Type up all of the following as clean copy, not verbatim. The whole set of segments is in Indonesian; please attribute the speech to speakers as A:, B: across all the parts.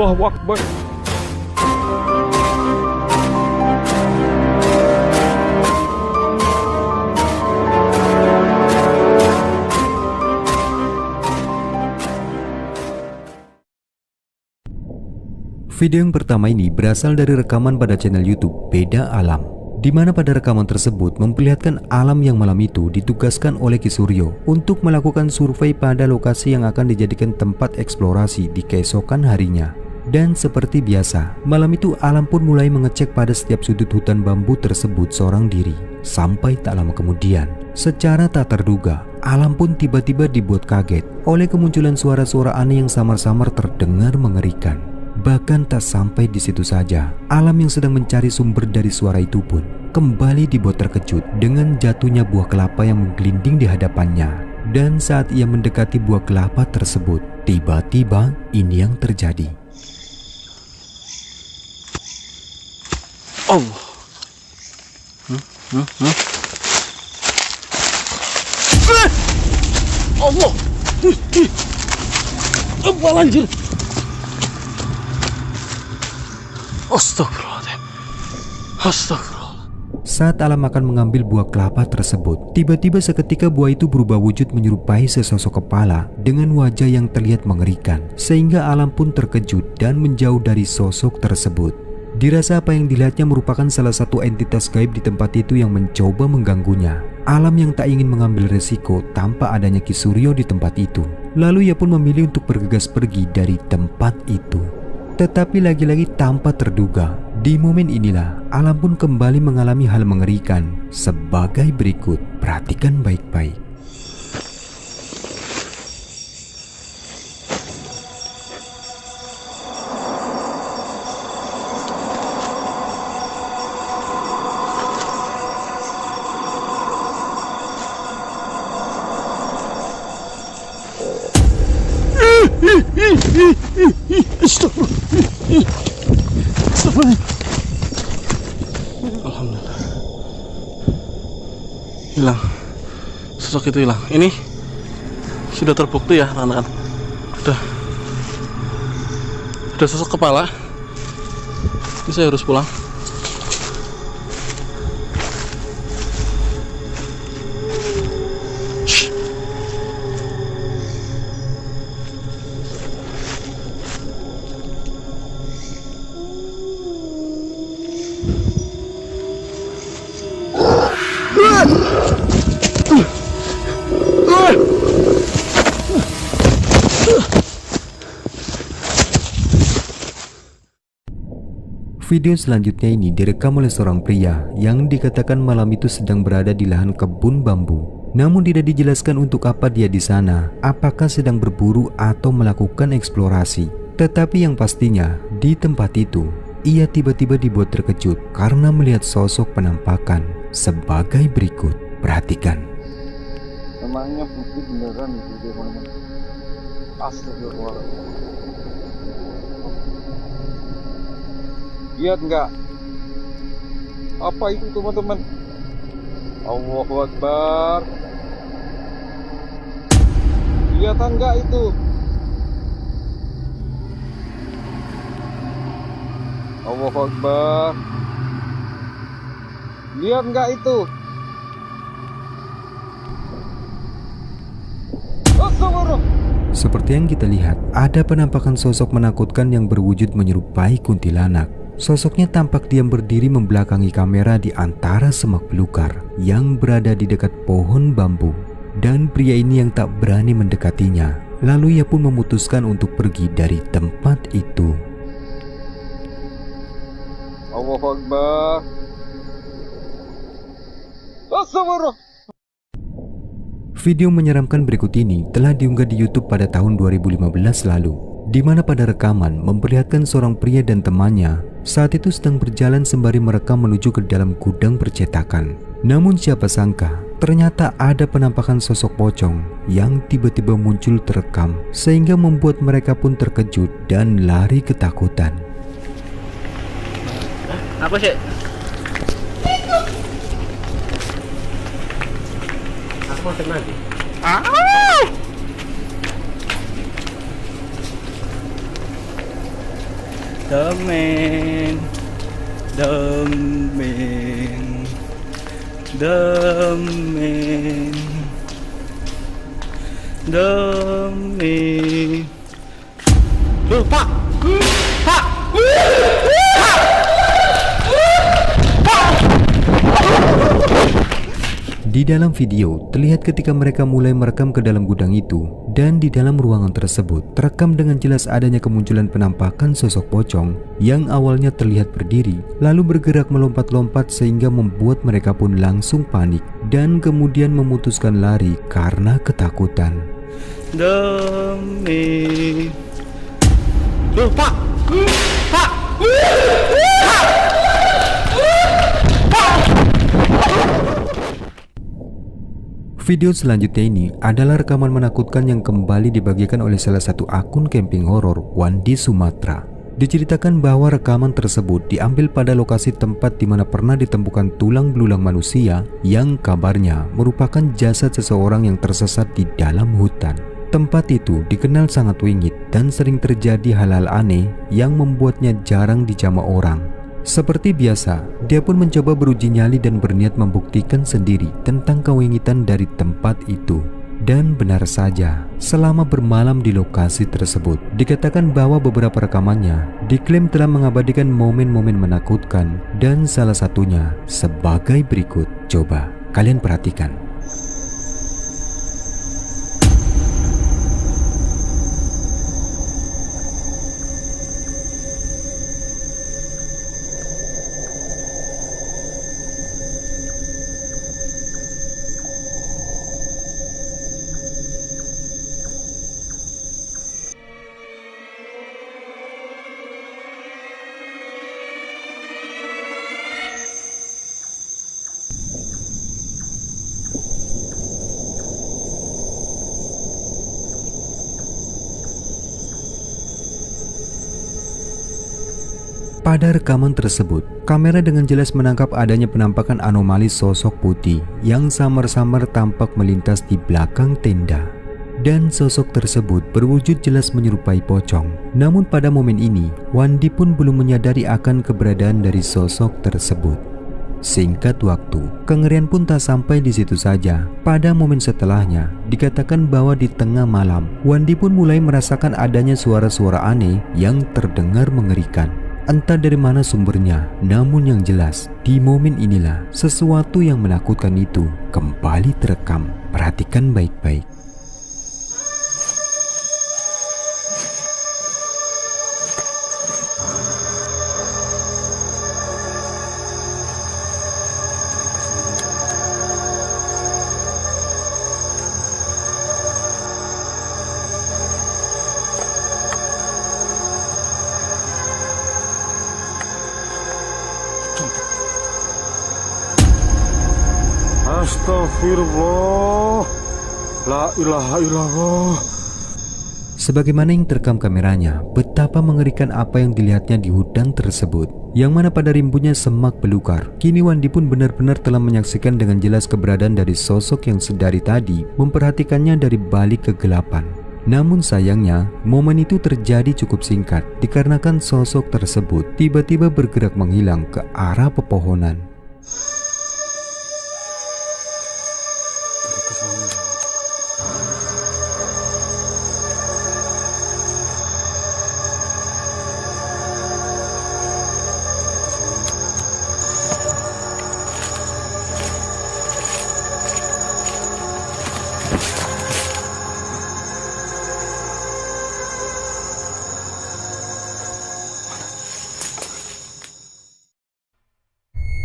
A: Allahu Akbar.
B: Video yang pertama ini berasal dari rekaman pada channel YouTube Beda Alam, di mana pada rekaman tersebut memperlihatkan alam yang malam itu ditugaskan oleh Ki Suryo untuk melakukan survei pada lokasi yang akan dijadikan tempat eksplorasi di keesokan harinya. Dan seperti biasa, malam itu Alam pun mulai mengecek pada setiap sudut hutan bambu tersebut seorang diri. Sampai tak lama kemudian, secara tak terduga, Alam pun tiba-tiba dibuat kaget oleh kemunculan suara-suara aneh yang samar-samar terdengar mengerikan. Bahkan tak sampai di situ saja, Alam yang sedang mencari sumber dari suara itu pun kembali dibuat terkejut dengan jatuhnya buah kelapa yang menggelinding di hadapannya. Dan saat ia mendekati buah kelapa tersebut, tiba-tiba ini yang terjadi.
C: Allah. Allah. Apa anjir? Astagfirullahaladzim. Astagfirullah.
B: Saat Alam akan mengambil buah kelapa tersebut, tiba-tiba seketika buah itu berubah wujud menyerupai sesosok kepala dengan wajah yang terlihat mengerikan, sehingga Alam pun terkejut dan menjauh dari sosok tersebut. Dirasa apa yang dilihatnya merupakan salah satu entitas gaib di tempat itu yang mencoba mengganggunya. Alam yang tak ingin mengambil resiko tanpa adanya Ki Suryo di tempat itu, lalu ia pun memilih untuk bergegas pergi dari tempat itu. Tetapi lagi-lagi tanpa terduga, di momen inilah Alam pun kembali mengalami hal mengerikan sebagai berikut. Perhatikan baik-baik.
C: Astagfirullah. Alhamdulillah. Hilang. Sosok itu hilang. Ini sudah terbukti ya, rekan-rekan. Sudah sosok kepala. Ini saya harus pulang.
B: Video selanjutnya ini direkam oleh seorang pria yang dikatakan malam itu sedang berada di lahan kebun bambu. Namun tidak dijelaskan untuk apa dia di sana, apakah sedang berburu atau melakukan eksplorasi. Tetapi yang pastinya di tempat itu ia tiba-tiba dibuat terkejut karena melihat sosok penampakan sebagai berikut. Perhatikan.
A: Emangnya bukti beneran itu dia teman-teman. Astagfirullah. Lihat nggak? Apa itu teman-teman? Allahu Akbar. Kelihatan nggak itu? Allahu Akbar. Lihat nggak itu? Astagfirullah.
B: Seperti yang kita lihat, ada penampakan sosok menakutkan yang berwujud menyerupai kuntilanak. Sosoknya tampak diam berdiri membelakangi kamera di antara semak belukar yang berada di dekat pohon bambu. Dan pria ini yang tak berani mendekatinya. Lalu ia pun memutuskan untuk pergi dari tempat itu.
A: Allahu Akbar. Astagfirullah.
B: Video menyeramkan berikut ini telah diunggah di YouTube pada tahun 2015 lalu, di mana pada rekaman memperlihatkan seorang pria dan temannya saat itu sedang berjalan sembari merekam menuju ke dalam gudang percetakan. Namun siapa sangka, ternyata ada penampakan sosok pocong yang tiba-tiba muncul terekam, sehingga membuat mereka pun terkejut dan lari ketakutan.
C: Apa sih?
D: Demen, demen, demen, demen. Loh, Pak! Pak!
B: Di dalam video, terlihat ketika mereka mulai merekam ke dalam gudang itu, dan di dalam ruangan tersebut terekam dengan jelas adanya kemunculan penampakan sosok pocong yang awalnya terlihat berdiri, lalu bergerak melompat-lompat sehingga membuat mereka pun langsung panik dan kemudian memutuskan lari karena ketakutan.
D: Demi. Loh, Pak! Pak!
B: Video selanjutnya ini adalah rekaman menakutkan yang kembali dibagikan oleh salah satu akun camping horor Wandi Sumatera. Diceritakan bahwa rekaman tersebut diambil pada lokasi tempat di mana pernah ditemukan tulang belulang manusia yang kabarnya merupakan jasad seseorang yang tersesat di dalam hutan. Tempat itu dikenal sangat wingit dan sering terjadi hal-hal aneh yang membuatnya jarang dijamah orang. Seperti biasa, dia pun mencoba beruji nyali dan berniat membuktikan sendiri tentang kewingitan dari tempat itu. Dan benar saja, selama bermalam di lokasi tersebut, dikatakan bahwa beberapa rekamannya diklaim telah mengabadikan momen-momen menakutkan, dan salah satunya sebagai berikut. Coba kalian perhatikan. Pada rekaman tersebut, kamera dengan jelas menangkap adanya penampakan anomali sosok putih yang samar-samar tampak melintas di belakang tenda. Dan sosok tersebut berwujud jelas menyerupai pocong. Namun pada momen ini, Wandi pun belum menyadari akan keberadaan dari sosok tersebut. Singkat waktu, kengerian pun tak sampai di situ saja. Pada momen setelahnya, dikatakan bahwa di tengah malam, Wandi pun mulai merasakan adanya suara-suara aneh yang terdengar mengerikan. Entah dari mana sumbernya, namun yang jelas, di momen inilah sesuatu yang menakutkan itu kembali terekam. Perhatikan baik-baik.
A: Astagfirullah, la ilaha illallah.
B: Sebagaimana yang terekam kameranya, betapa mengerikan apa yang dilihatnya di hutan tersebut, yang mana pada rimbunnya semak belukar. Kini Wandi pun benar-benar telah menyaksikan dengan jelas keberadaan dari sosok yang sedari tadi memperhatikannya dari balik kegelapan. Namun sayangnya, momen itu terjadi cukup singkat dikarenakan sosok tersebut tiba-tiba bergerak menghilang ke arah pepohonan.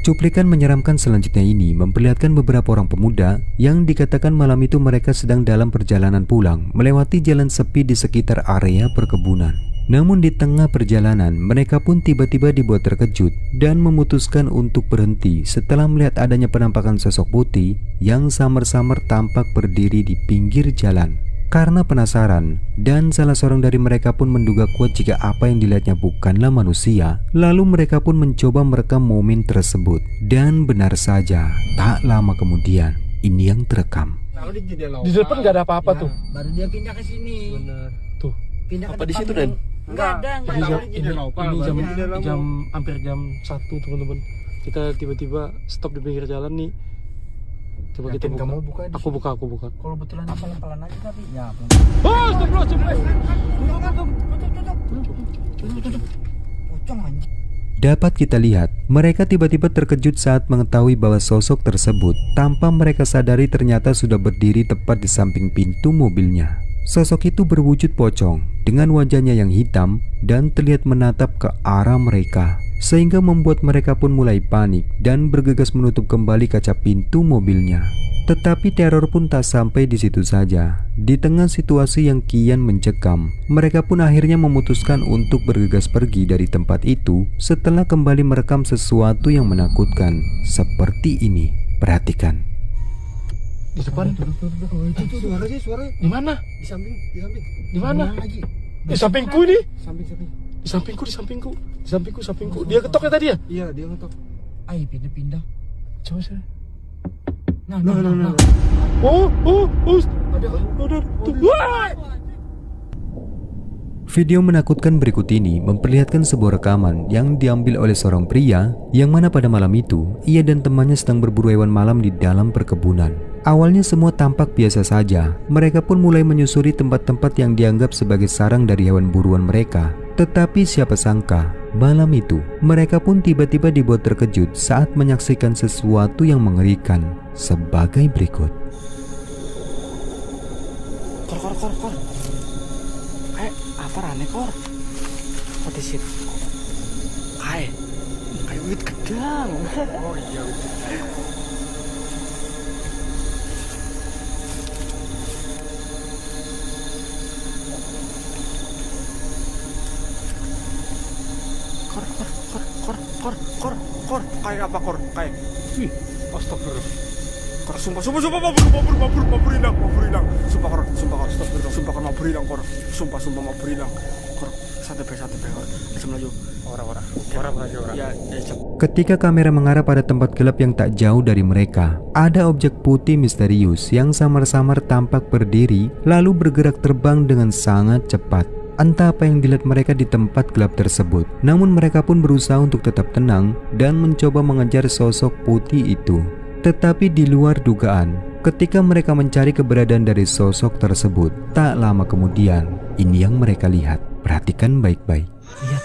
B: Cuplikan menyeramkan selanjutnya ini memperlihatkan beberapa orang pemuda yang dikatakan malam itu mereka sedang dalam perjalanan pulang melewati jalan sepi di sekitar area perkebunan. Namun di tengah perjalanan mereka pun tiba-tiba dibuat terkejut dan memutuskan untuk berhenti setelah melihat adanya penampakan sosok putih yang samar-samar tampak berdiri di pinggir jalan. Karena penasaran, dan salah seorang dari mereka pun menduga kuat jika apa yang dilihatnya bukanlah manusia, lalu mereka pun mencoba merekam momen tersebut. Dan benar saja, tak lama kemudian, ini yang terekam.
C: Di depan nggak ada apa-apa tuh.
E: Baru dia pindah ke sini.
C: Bener. Tuh.
E: Pindah
C: Apa
E: ke
C: di
E: depan
C: situ,
E: dulu.
C: Dan?
E: Enggak ada, enggak ada.
C: Ini jam hampir jam 1 teman-teman. Kita tiba-tiba stop di pinggir jalan nih. Coba kita buka.
E: Kamu buka di
C: Aku buka.
E: Kalau betulan pelan-pelan aja tapi ya.
C: Oh, astagfirullah.
E: Tutup. Pocong anjing.
B: Dapat kita lihat, mereka tiba-tiba terkejut saat mengetahui bahwa sosok tersebut tanpa mereka sadari ternyata sudah berdiri tepat di samping pintu mobilnya. Sosok itu berwujud pocong dengan wajahnya yang hitam dan terlihat menatap ke arah mereka, sehingga membuat mereka pun mulai panik dan bergegas menutup kembali kaca pintu mobilnya. Tetapi teror pun tak sampai di situ saja. Di tengah situasi yang kian mencekam, mereka pun akhirnya memutuskan untuk bergegas pergi dari tempat itu setelah kembali merekam sesuatu yang menakutkan seperti ini. Perhatikan.
C: Di depan.
E: Itu suara.
C: Di mana?
E: Di samping.
C: Di mana?
E: Lagi.
C: Di sampingku ini.
E: Samping.
C: Di sampingku. Dia ketok ya tadi ya?
E: Iya, dia ngetok. Ayo pindah.
C: Coba saya.
E: Nah.
C: Oh.
E: Ada.
C: Tuh. Wah!
B: Video menakutkan berikut ini memperlihatkan sebuah rekaman yang diambil oleh seorang pria yang mana pada malam itu ia dan temannya sedang berburu hewan malam di dalam perkebunan. Awalnya semua tampak biasa saja. Mereka pun mulai menyusuri tempat-tempat yang dianggap sebagai sarang dari hewan buruan mereka. Tetapi siapa sangka, malam itu mereka pun tiba-tiba dibuat terkejut saat menyaksikan sesuatu yang mengerikan sebagai berikut.
E: Kor. Kayak apa rane kor? What is it? Kayak wit gedang. Oh iya. Kor. Kayak apa kor? Kayak.
C: Wih, astagfirullah.
E: Kor sumpah mau berilang. Sumpah kor, astagfirullah. Mau berilang kor. Sumpah mau berilang. Kor, santai kor. Bisa melaju. Orang. Ya,
B: Ketika kamera mengarah pada tempat gelap yang tak jauh dari mereka, ada objek putih misterius yang samar-samar tampak berdiri lalu bergerak terbang dengan sangat cepat. Entah apa yang dilihat mereka di tempat gelap tersebut, namun mereka pun berusaha untuk tetap tenang dan mencoba mengejar sosok putih itu. Tetapi di luar dugaan, ketika mereka mencari keberadaan dari sosok tersebut, tak lama kemudian, ini yang mereka lihat. Perhatikan baik-baik.
E: lihat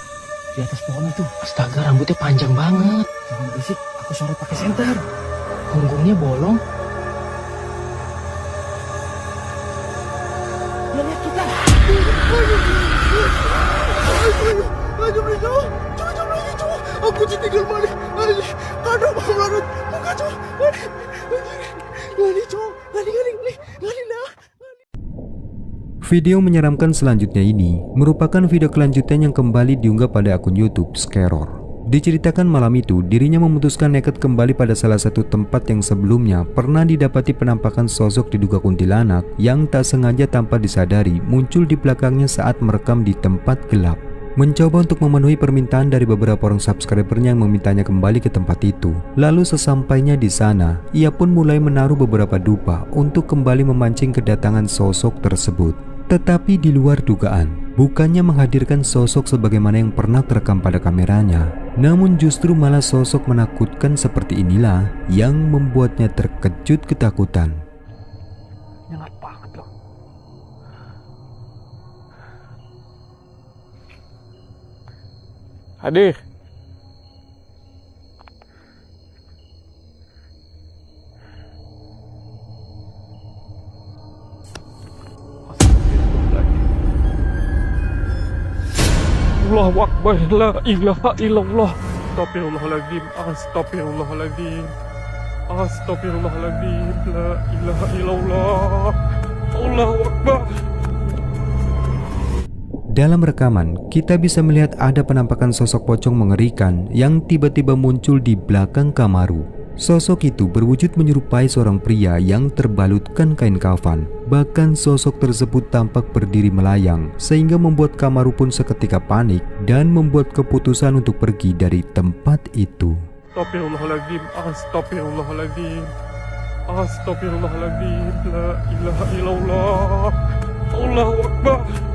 E: di atas pohon itu.
C: Astaga, rambutnya panjang banget.
E: Jangan berisik, aku sorot pakai senter.
C: Punggungnya bolong.
E: Dia lihat kita. Aku tinggal balik. Aduh, mau larut. Muka cowok. Lari nah.
B: Video menyeramkan selanjutnya ini merupakan video kelanjutan yang kembali diunggah pada akun YouTube Scaror. Diceritakan malam itu dirinya memutuskan nekat kembali pada salah satu tempat yang sebelumnya pernah didapati penampakan sosok diduga kuntilanak yang tak sengaja tanpa disadari muncul di belakangnya saat merekam di tempat gelap. Mencoba untuk memenuhi permintaan dari beberapa orang subscribernya yang memintanya kembali ke tempat itu. Lalu sesampainya di sana, ia pun mulai menaruh beberapa dupa untuk kembali memancing kedatangan sosok tersebut. Tetapi di luar dugaan, bukannya menghadirkan sosok sebagaimana yang pernah terekam pada kameranya, namun justru malah sosok menakutkan seperti inilah yang membuatnya terkejut ketakutan.
C: Nyengat banget loh. Hadir. Allahu Akbar, la ilaha illallah. Astagfirullahaladzim, astagfirullahaladzim, astagfirullahaladzim, la ilaha illallah. Allahu Akbar.
B: Dalam rekaman, kita bisa melihat ada penampakan sosok pocong mengerikan yang tiba-tiba muncul di belakang Kamaru. Sosok itu berwujud menyerupai seorang pria yang terbalutkan kain kafan. Bahkan sosok tersebut tampak berdiri melayang, sehingga membuat Kamaru pun seketika panik dan membuat keputusan untuk pergi dari tempat itu.
C: Astagfirullahaladzim, astagfirullahaladzim, Astagfirullahaladzim. La ilaha illallah. Allahu Akbar.